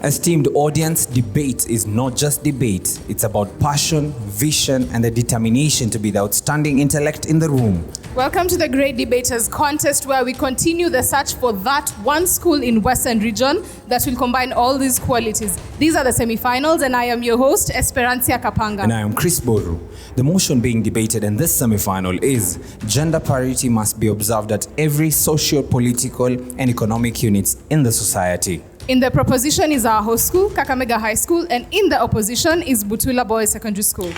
Esteemed audience, debate is not just debate. It's about passion, vision, and the determination to be the outstanding intellect in the room. Welcome to the Great Debaters Contest, where we continue the search for that one school in Western Region that will combine all these qualities. These are the semi-finals, and I am your host, Esperantia Kapanga. And I am Chris Boru. The motion being debated in this semi-final is gender parity must be observed at every socio-political and economic units in the society. In the proposition is our host school, Kakamega High School, and in the opposition is Butula Boys Secondary School.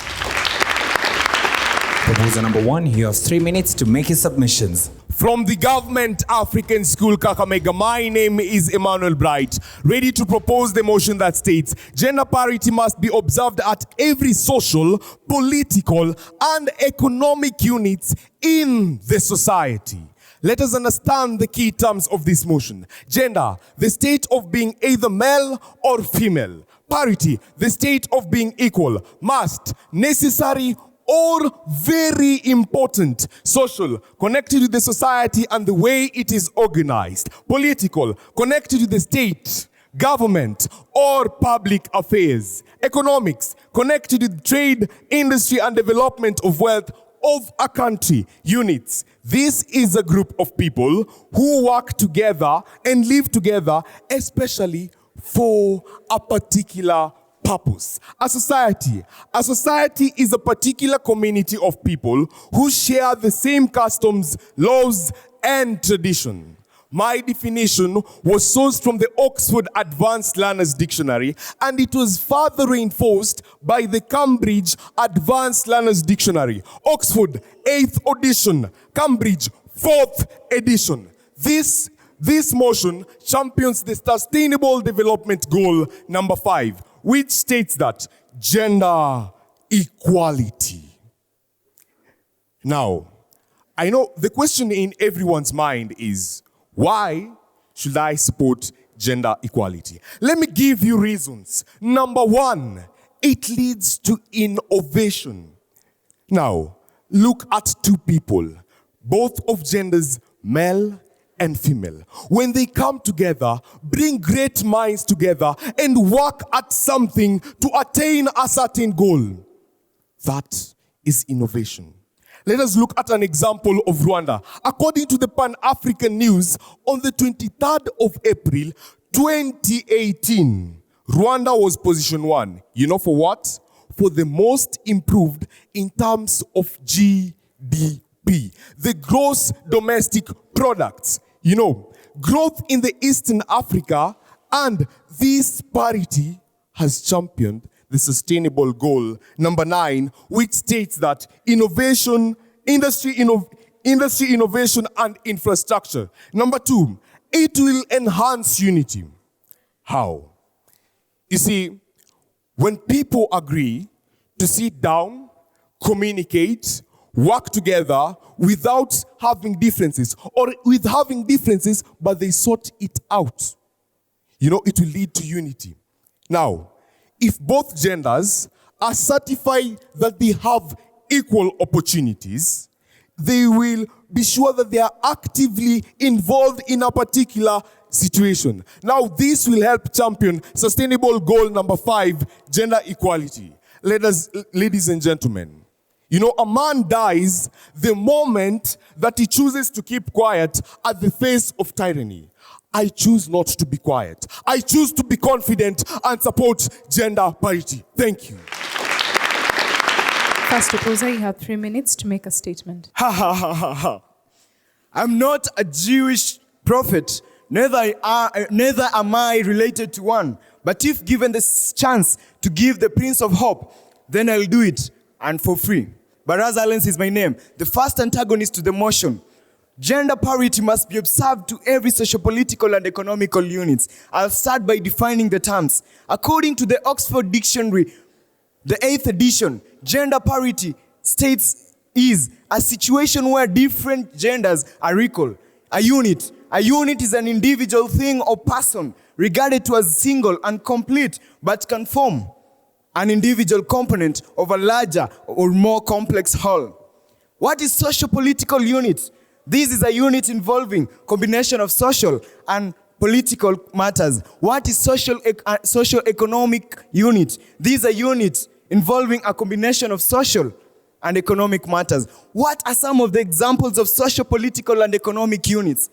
Proposer number 1, you have 3 minutes to make his submissions. From the Government African School, Kakamega, my name is Emmanuel Bright, ready to propose the motion that states gender parity must be observed at every social, political, and economic units in the society. Let us understand the key terms of this motion. Gender, the state of being either male or female. Parity, the state of being equal. Must, necessary, or very important. Social, connected to the society and the way it is organized. Political, connected to the state, government, or public affairs. Economics, connected to trade, industry, and development of wealth of a country. Units, this is a group of people who work together and live together, especially for a particular purpose. A society is a particular community of people who share the same customs, laws, and tradition. My definition was sourced from the Oxford Advanced Learners Dictionary, and it was further reinforced by the Cambridge Advanced Learners Dictionary. Oxford, 8th edition. Cambridge, 4th edition. This motion champions the Sustainable Development Goal number 5, which states that gender equality. Now, I know the question in everyone's mind is, why should I support gender equality? Let me give you reasons. Number 1, it leads to innovation. Now, look at two people, both of genders, male and female. When they come together, bring great minds together and work at something to attain a certain goal. That is innovation. Let us look at an example of Rwanda. According to the Pan-African News, on the 23rd of April, 2018, Rwanda was position 1. You know for what? For the most improved in terms of GDP, the gross domestic products. You know, growth in the Eastern Africa, and this parity has championed the sustainable goal number 9, which states that innovation, industry innovation and infrastructure. Number 2, it will enhance unity. How? You see, when people agree to sit down, communicate, work together without having differences, or with having differences, but they sort it out, you know, it will lead to unity. Now, if both genders are certified that they have equal opportunities, they will be sure that they are actively involved in a particular situation. Now, this will help champion sustainable goal number 5, gender equality. Ladies and gentlemen, you know, a man dies the moment that he chooses to keep quiet at the face of tyranny. I choose not to be quiet. I choose to be confident and support gender parity. Thank you. First proposer, you have 3 minutes to make a statement. I'm not a Jewish prophet, neither am I related to one. But if given the chance to give the Prince of Hope, then I'll do it, and for free. Baraz Alens is my name. The first antagonist to the motion. Gender parity must be observed to every sociopolitical and economical units. I'll start by defining the terms. According to the Oxford Dictionary, the 8th edition, gender parity states is a situation where different genders are equal. A unit is an individual thing or person regarded to as single and complete, but can form an individual component of a larger or more complex whole. What is sociopolitical unit? This is a unit involving combination of social and political matters. What is socio-economic unit? These are units involving a combination of social and economic matters. What are some of the examples of socio-political and economic units?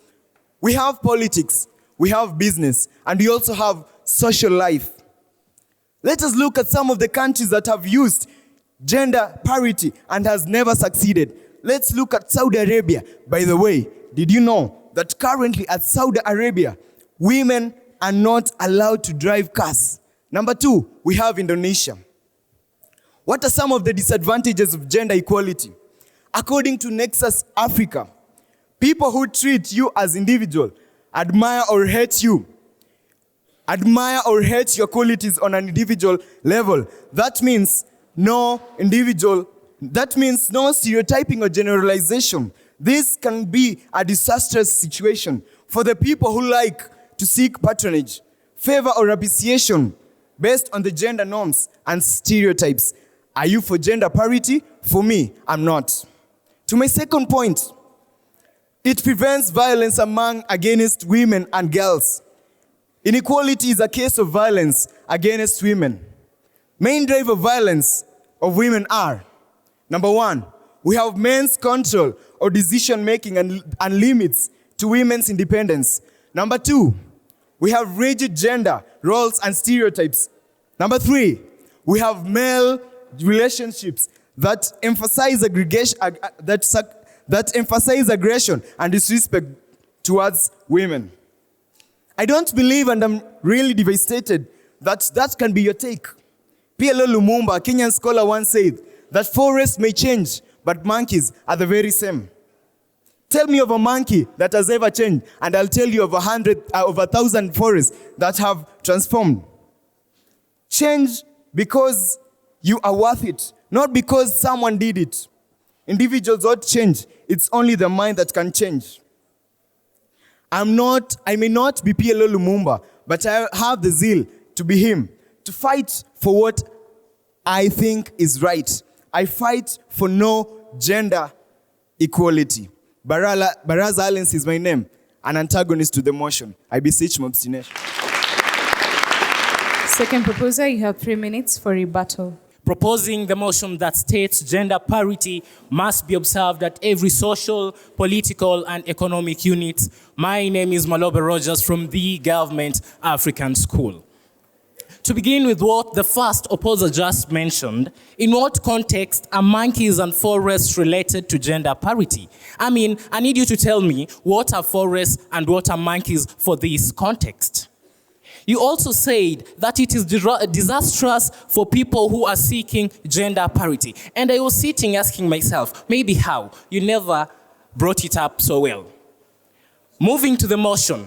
We have politics, we have business, and we also have social life. Let us look at some of the countries that have used gender parity and has never succeeded. Let's look at Saudi Arabia. By the way, did you know that currently at Saudi Arabia, women are not allowed to drive cars? Number 2, we have Indonesia. What are some of the disadvantages of gender equality? According to Nexus Africa, people who treat you as individual, admire or hate you, admire or hate your qualities on an individual level. That means no stereotyping or generalization. This can be a disastrous situation for the people who like to seek patronage, favor or appreciation based on the gender norms and stereotypes. Are you for gender parity? For me, I'm not. To my second point, it prevents violence against women and girls. Inequality is a case of violence against women. Main driver of violence of women are, number 1, we have men's control or decision making and limits to women's independence. Number 2, we have rigid gender roles and stereotypes. Number 3, we have male relationships that emphasize aggression and disrespect towards women. I don't believe, and I'm really devastated, that can be your take. PLO Lumumba, a Kenyan scholar, once said that forests may change, but monkeys are the very same. Tell me of a monkey that has ever changed, and I'll tell you of 1,000 forests that have transformed. Change because you are worth it, not because someone did it. Individuals don't change. It's only the mind that can change. I may not be PLO Lumumba, but I have the zeal to be him, to fight for what I think is right. I fight for no gender equality. Baraza Alliance is my name, an antagonist to the motion. I beseech my obstination. Second proposer, you have 3 minutes for rebuttal. Proposing the motion that states gender parity must be observed at every social, political, and economic unit. My name is Malobe Rogers from the Government African School. To begin with what the first opposer just mentioned, in what context are monkeys and forests related to gender parity? I need you to tell me what are forests and what are monkeys for this context. You also said that it is disastrous for people who are seeking gender parity. And I was sitting asking myself, maybe how? You never brought it up so well. Moving to the motion,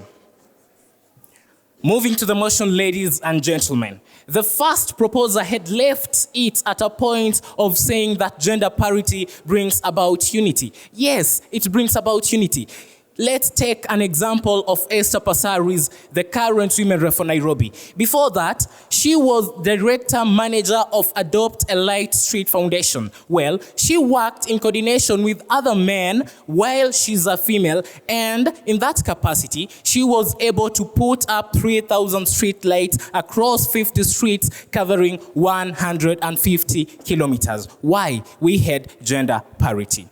ladies and gentlemen. The first proposer had left it at a point of saying that gender parity brings about unity. Yes, it brings about unity. Let's take an example of Esther Passaris, the current Women Rep for Nairobi. Before that, she was director manager of Adopt a Light Street Foundation. Well, she worked in coordination with other men while she's a female, and in that capacity, she was able to put up 3,000 street lights across 50 streets covering 150 kilometers. Why? We had gender parity.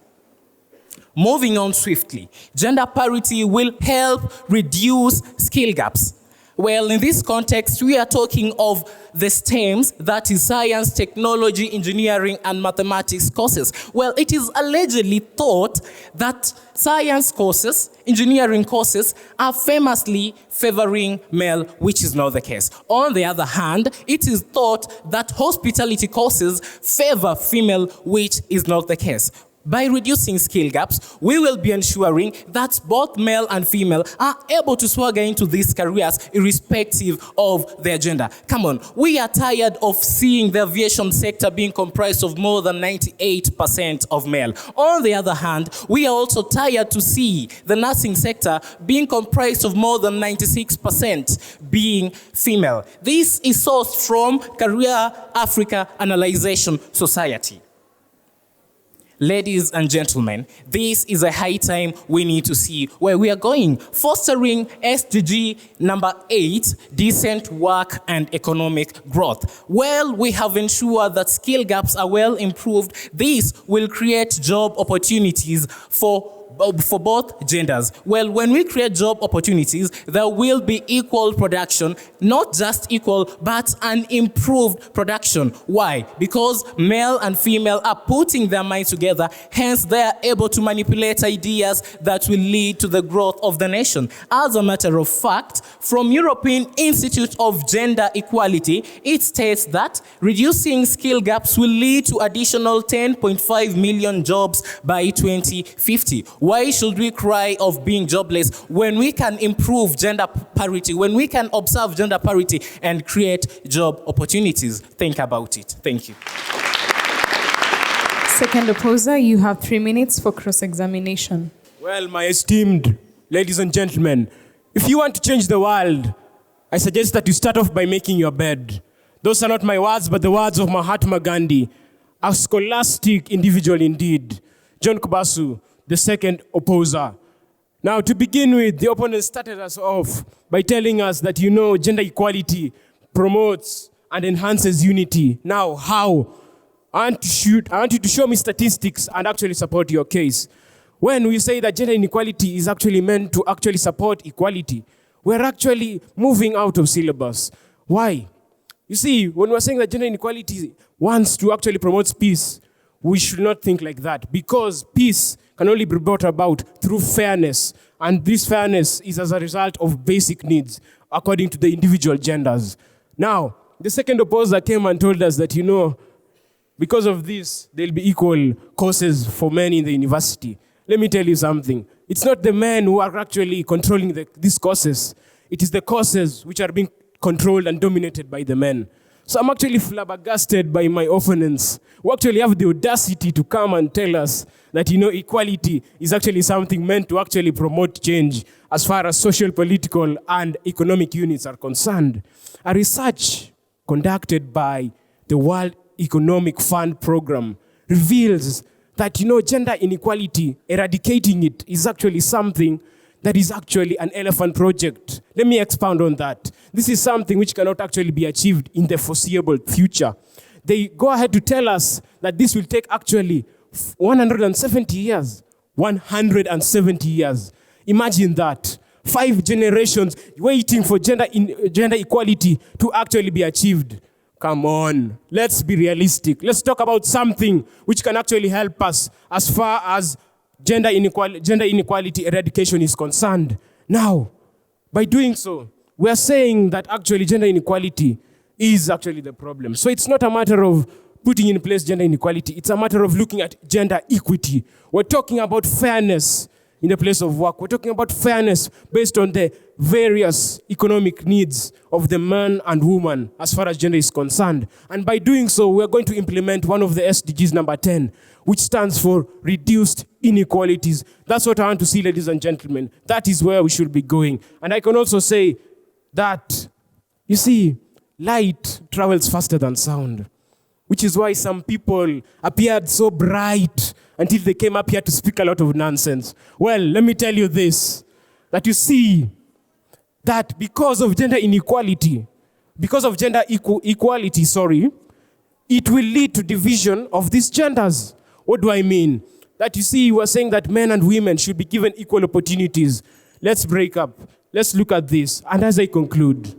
Moving on swiftly, gender parity will help reduce skill gaps. Well, in this context, we are talking of the STEMs, that is science, technology, engineering, and mathematics courses. Well, it is allegedly thought that science courses, engineering courses, are famously favoring male, which is not the case. On the other hand, it is thought that hospitality courses favor female, which is not the case. By reducing skill gaps, we will be ensuring that both male and female are able to swagger into these careers irrespective of their gender. Come on, we are tired of seeing the aviation sector being comprised of more than 98% of male. On the other hand, we are also tired to see the nursing sector being comprised of more than 96% being female. This is sourced from Career Africa Analyzation Society. Ladies and gentlemen, this is a high time we need to see where we are going. Fostering SDG number 8, decent work and economic growth. Well, we have ensured that skill gaps are well improved. This will create job opportunities for both genders. Well, when we create job opportunities, there will be equal production, not just equal, but an improved production. Why? Because male and female are putting their minds together, hence they are able to manipulate ideas that will lead to the growth of the nation. As a matter of fact, from European Institute of Gender Equality, it states that reducing skill gaps will lead to additional 10.5 million jobs by 2050. Why should we cry of being jobless when we can improve gender parity, when we can observe gender parity and create job opportunities? Think about it. Thank you. Second opposer, you have 3 minutes for cross-examination. Well, my esteemed ladies and gentlemen, if you want to change the world, I suggest that you start off by making your bed. Those are not my words, but the words of Mahatma Gandhi, a scholastic individual indeed. John Kubasu, the second opposer. Now, to begin with, the opponent started us off by telling us that, gender equality promotes and enhances unity. Now, how? I want you to show me statistics and actually support your case. When we say that gender inequality is actually meant to actually support equality, we're actually moving out of syllabus. Why? You see, when we're saying that gender inequality wants to actually promote peace, we should not think like that, because peace can only be brought about through fairness. And this fairness is as a result of basic needs, according to the individual genders. Now, the second opposer came and told us that, because of this, there'll be equal courses for men in the university. Let me tell you something. It's not the men who are actually controlling these courses. It is the courses which are being controlled and dominated by the men. So I'm actually flabbergasted by my opponents who actually have the audacity to come and tell us that, equality is actually something meant to actually promote change as far as social, political, and economic units are concerned. A research conducted by the World Economic Fund program reveals that, gender inequality, eradicating it is actually something that is actually an elephant project. Let me expound on that. This is something which cannot actually be achieved in the foreseeable future. They go ahead to tell us that this will take actually 170 years. 170 years. Imagine that. 5 generations waiting for gender equality to actually be achieved. Come on, let's be realistic. Let's talk about something which can actually help us as far as gender inequality eradication is concerned. Now, by doing so, we are saying that actually gender inequality is actually the problem. So it's not a matter of putting in place gender inequality. It's a matter of looking at gender equity. We're talking about fairness in the place of work. We're talking about fairness based on the various economic needs of the man and woman as far as gender is concerned. And by doing so, we're going to implement one of the SDGs number 10, which stands for reduced inequalities. That's what I want to see, ladies and gentlemen. That is where we should be going. And I can also say that, light travels faster than sound, which is why some people appeared so bright until they came up here to speak a lot of nonsense. Well, let me tell you this, that that because of gender inequality, it will lead to division of these genders. What do I mean? That you are saying that men and women should be given equal opportunities. Let's break up. Let's look at this. And as I conclude,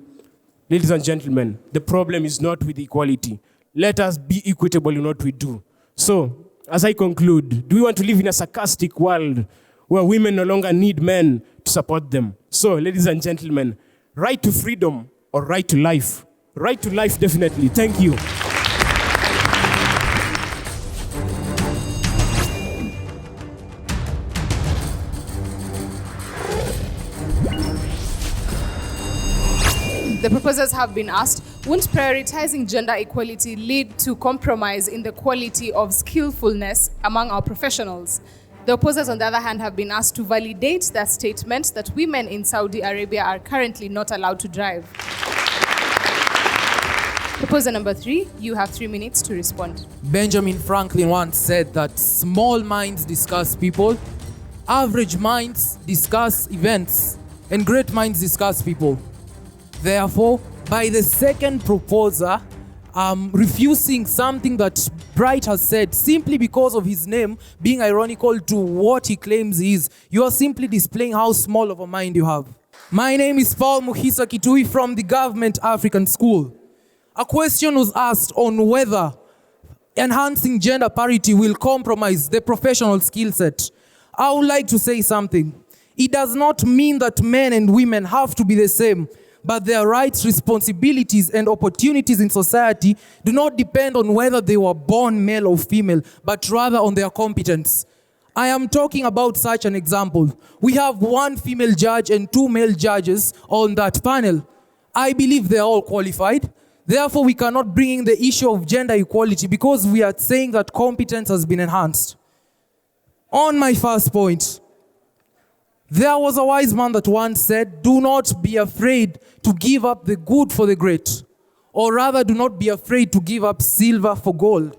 ladies and gentlemen, the problem is not with equality. Let us be equitable in what we do. So, as I conclude, do we want to live in a sarcastic world where women no longer need men to support them? So, ladies and gentlemen, right to freedom or right to life? Right to life, definitely. Thank you. The proposers have been asked, won't prioritizing gender equality lead to compromise in the quality of skillfulness among our professionals? The opposers, on the other hand, have been asked to validate their statement that women in Saudi Arabia are currently not allowed to drive. Proposer number 3, you have 3 minutes to respond. Benjamin Franklin once said that small minds discuss people, average minds discuss events, and great minds discuss people. Therefore, by the second proposer, refusing something that Bright has said simply because of his name being ironical to what he claims he is, you are simply displaying how small of a mind you have. My name is Paul Muhisa Kitui from the Government African School. A question was asked on whether enhancing gender parity will compromise the professional skill set. I would like to say something. It does not mean that men and women have to be the same, but their rights, responsibilities, and opportunities in society do not depend on whether they were born male or female, but rather on their competence. I am talking about such an example. We have 1 female judge and 2 male judges on that panel. I believe they are all qualified. Therefore, we cannot bring in the issue of gender equality because we are saying that competence has been enhanced. On my first point, there was a wise man that once said, do not be afraid to give up the good for the great, or rather do not be afraid to give up silver for gold.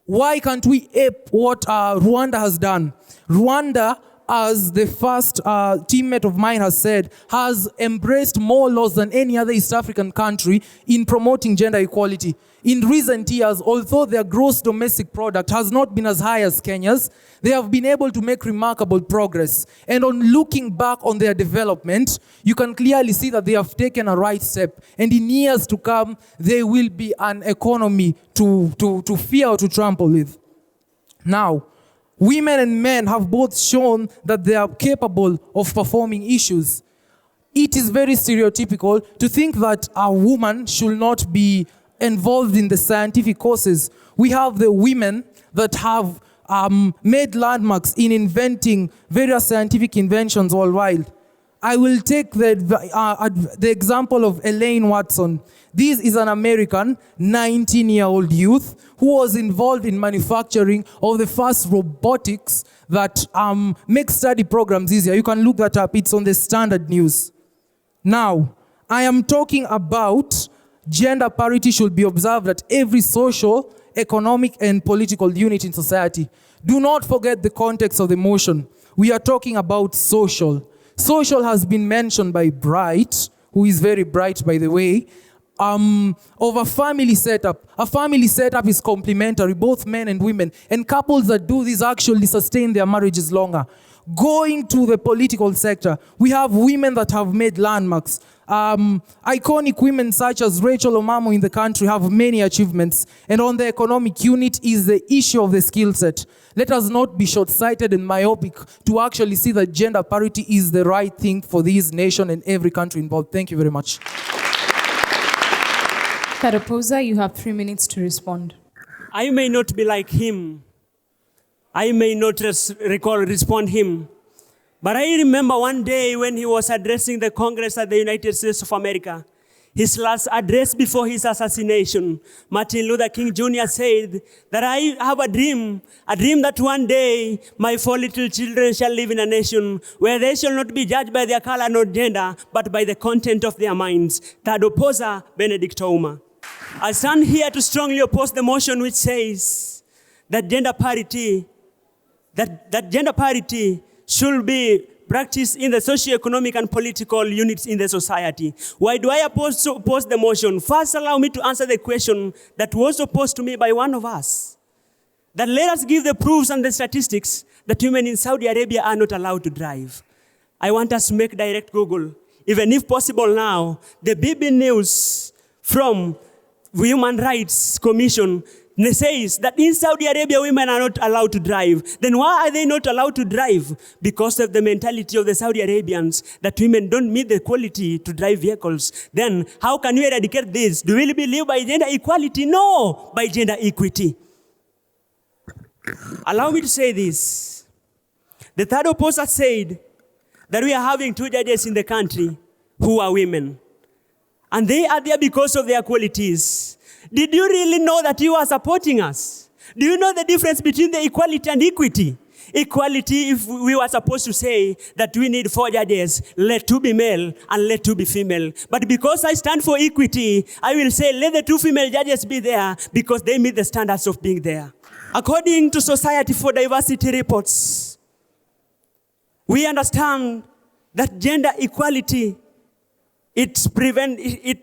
Why can't we ape what Rwanda has done? Rwanda, as the first teammate of mine has said, has embraced more laws than any other East African country in promoting gender equality. In recent years, although their gross domestic product has not been as high as Kenya's, they have been able to make remarkable progress. And on looking back on their development, you can clearly see that they have taken a right step. And in years to come, they will be an economy to fear or to trample with. Now, women and men have both shown that they are capable of performing issues. It is very stereotypical to think that a woman should not be involved in the scientific courses. We have the women that have made landmarks in inventing various scientific inventions worldwide. I will take the example of Elaine Watson. This is an American 19-year-old youth who was involved in manufacturing of the first robotics that make study programs easier. You can look that up. It's on the Standard News. Now, I am talking about gender parity should be observed at every social, economic, and political unit in society. Do not forget the context of the motion. We are talking about social. Social has been mentioned by Bright, who is very bright, by the way, of a family setup. A family setup is complementary, both men and women. And couples that do this actually sustain their marriages longer. Going to the political sector, we have women that have made landmarks. Iconic women such as Rachel Omamo in the country have many achievements. And on the economic unit is the issue of the skill set. Let us not be short-sighted and myopic to actually see that gender parity is the right thing for this nation and every country involved. Thank you very much. Third opposer, you have 3 minutes to respond. I may not be like him. I may not respond him. But I remember one day when he was addressing the Congress at the United States of America, his last address before his assassination, Martin Luther King Jr. said that I have a dream that one day my 4 little children shall live in a nation where they shall not be judged by their color nor gender, but by the content of their minds. Third opposer, Benedict Ouma. I stand here to strongly oppose the motion which says that gender parity should be practiced in the socio-economic and political units in the society. Why do I oppose the motion? First, allow me to answer the question that was posed to me by one of us. That let us give the proofs and the statistics that women in Saudi Arabia are not allowed to drive. I want us to make direct Google. Even if possible now, the BB News from Human Rights Commission says that in Saudi Arabia, women are not allowed to drive. Then why are they not allowed to drive? Because of the mentality of the Saudi Arabians that women don't meet the quality to drive vehicles. Then how can we eradicate this? Do we believe by gender equality? No, by gender equity. Allow me to say this. The third opposer said that we are having 2 judges in the country who are women. And they are there because of their qualities. Did you really know that you are supporting us? Do you know the difference between the equality and equity? Equality, if we were supposed to say that we need 4 judges, let 2 be male and let 2 be female. But because I stand for equity, I will say let the 2 female judges be there because they meet the standards of being there. According to Society for Diversity reports, we understand that gender equality, it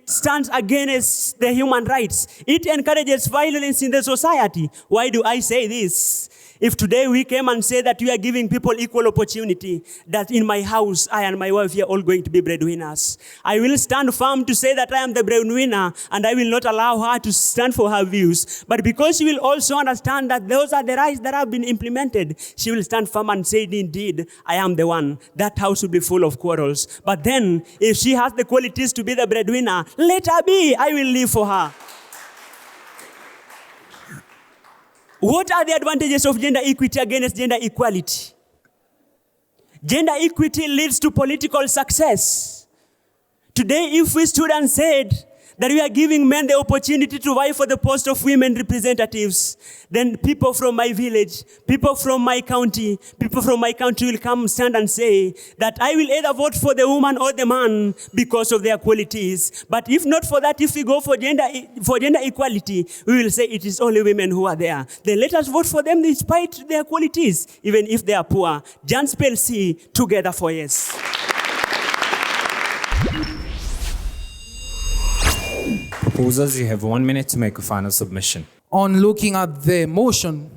stands against the human rights. It encourages violence in the society. Why do I say this? If today we came and say that we are giving people equal opportunity, that in my house, I and my wife are all going to be breadwinners, I will stand firm to say that I am the breadwinner and I will not allow her to stand for her views. But because she will also understand that those are the rights that have been implemented, she will stand firm and say, indeed, I am the one. That house will be full of quarrels. But then, if she has the qualities to be the breadwinner, let her be. I will live for her. What are the advantages of gender equity against gender equality? Gender equity leads to political success. Today, if we stood and said that we are giving men the opportunity to vie for the post of women representatives, then people from my village, people from my country will come stand and say that I will either vote for the woman or the man because of their qualities. But if not for that, if we go for gender equality, we will say it is only women who are there. Then let us vote for them despite their qualities, even if they are poor. Jan spell C, together for yes. Proposers, you have 1 minute to make a final submission. On looking at the motion,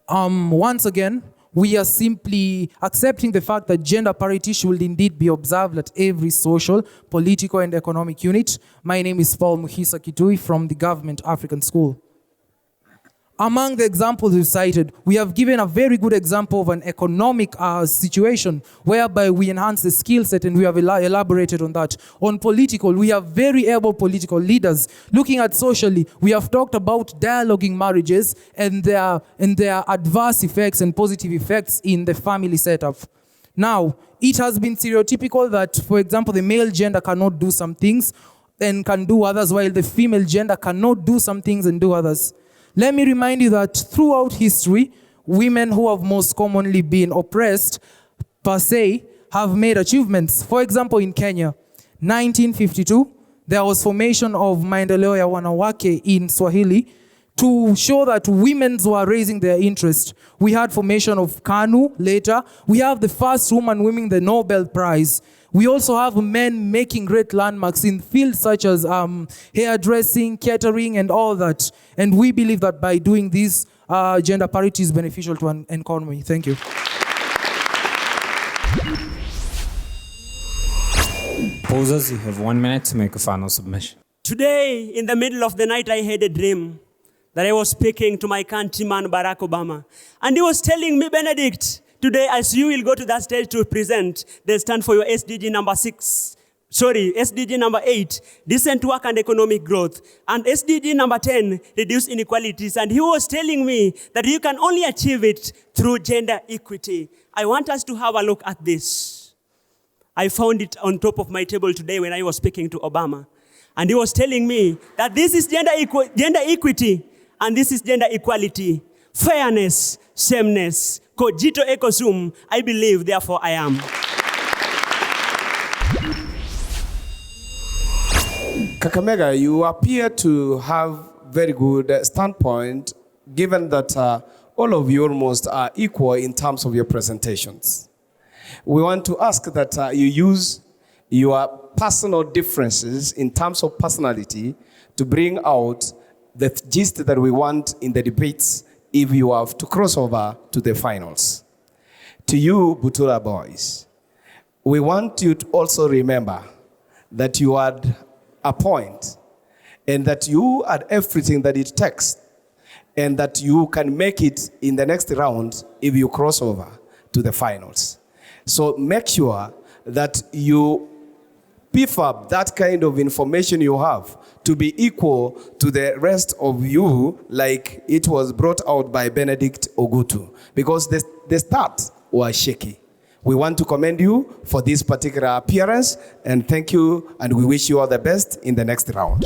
once again, we are simply accepting the fact that gender parity should indeed be observed at every social, political, and economic unit. My name is Paul Muhisa Kitui from the Government African School. Among the examples we've cited, we have given a very good example of an economic situation whereby we enhance the skill set, and we have elaborated on that. On political, we have very able political leaders. Looking at socially, we have talked about dialoguing marriages and their adverse effects and positive effects in the family setup. Now, it has been stereotypical that, for example, the male gender cannot do some things and can do others, while the female gender cannot do some things and do others. Let me remind you that throughout history, women who have most commonly been oppressed, per se, have made achievements. For example, in Kenya, 1952, there was formation of Maendeleo ya Wanawake in Swahili to show that women were raising their interest. We had formation of KANU later. We have the first woman winning the Nobel Prize. We also have men making great landmarks in fields such as hairdressing, catering, and all that. And we believe that by doing this, gender parity is beneficial to an economy. Thank you. Proposers, you have 1 minute to make a final submission. Today, in the middle of the night, I had a dream that I was speaking to my countryman, Barack Obama. And he was telling me, Benedict, today, as you will go to that stage to present, they stand for your SDG number 8, decent work and economic growth. And SDG number 10, reduce inequalities. And he was telling me that you can only achieve it through gender equity. I want us to have a look at this. I found it on top of my table today when I was speaking to Obama. And he was telling me that this is gender equity and this is gender equality. Fairness, sameness, cogito ergo sum, I believe, therefore I am. Kakamega, you appear to have very good standpoint, given that all of you almost are equal in terms of your presentations. We want to ask that you use your personal differences in terms of personality to bring out the gist that we want in the debates if you have to cross over to the finals. To you, Butula boys, we want you to also remember that you had a point and that you had everything that it takes and that you can make it in the next round if you cross over to the finals. So make sure that you beef up that kind of information you have to be equal to the rest of you, like it was brought out by Benedict Ogutu, because the start was shaky. We want to commend you for this particular appearance, and thank you, and we wish you all the best in the next round.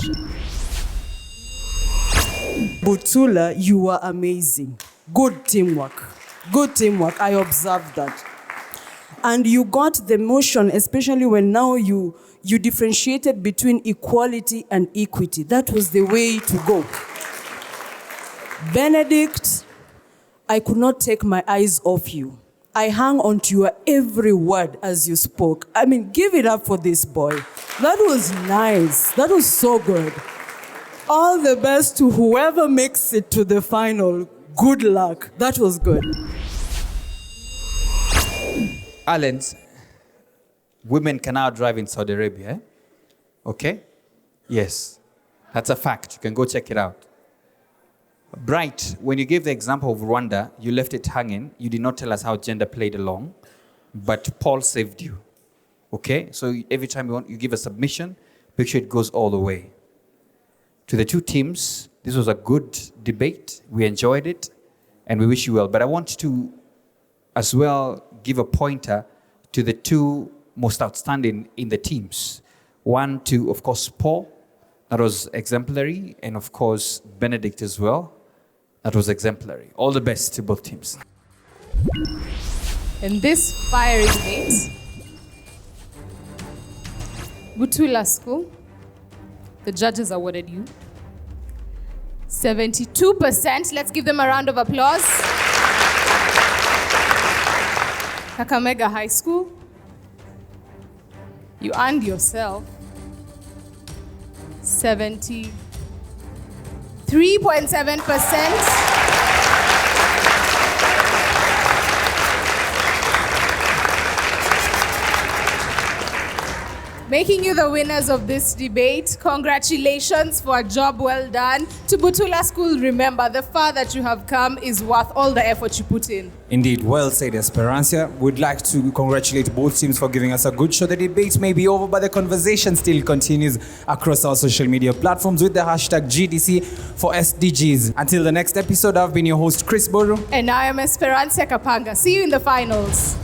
Butula, you are amazing. Good teamwork. Good teamwork. I observed that. And you got the motion, especially when now you differentiated between equality and equity. That was the way to go. Benedict, I could not take my eyes off you. I hung on to your every word as you spoke. I mean, give it up for this boy. That was nice. That was so good. All the best to whoever makes it to the final. Good luck. That was good. Allen's, women can now drive in Saudi Arabia. Eh? Okay? Yes. That's a fact. You can go check it out. Bright, when you gave the example of Rwanda, you left it hanging. You did not tell us how gender played along, but Paul saved you. Okay? So every time you give a submission, make sure it goes all the way. To the two teams, this was a good debate. We enjoyed it, and we wish you well. But I want to, as well, give a pointer to the two most outstanding in the teams. One to, of course, Paul. That was exemplary. And, of course, Benedict as well. That was exemplary. All the best to both teams. In this fiery debate, Butula School, the judges awarded you 72%. Let's give them a round of applause. Kakamega High School, you earned yourself 73.7%. Making you the winners of this debate. Congratulations for a job well done. To Butula School, remember, the far that you have come is worth all the effort you put in. Indeed, well said, Esperanza. We'd like to congratulate both teams for giving us a good show. The debate may be over, but the conversation still continues across our social media platforms with the hashtag GDC for SDGs. Until the next episode, I've been your host, Chris Boru. And I am Esperanza Kapanga. See you in the finals.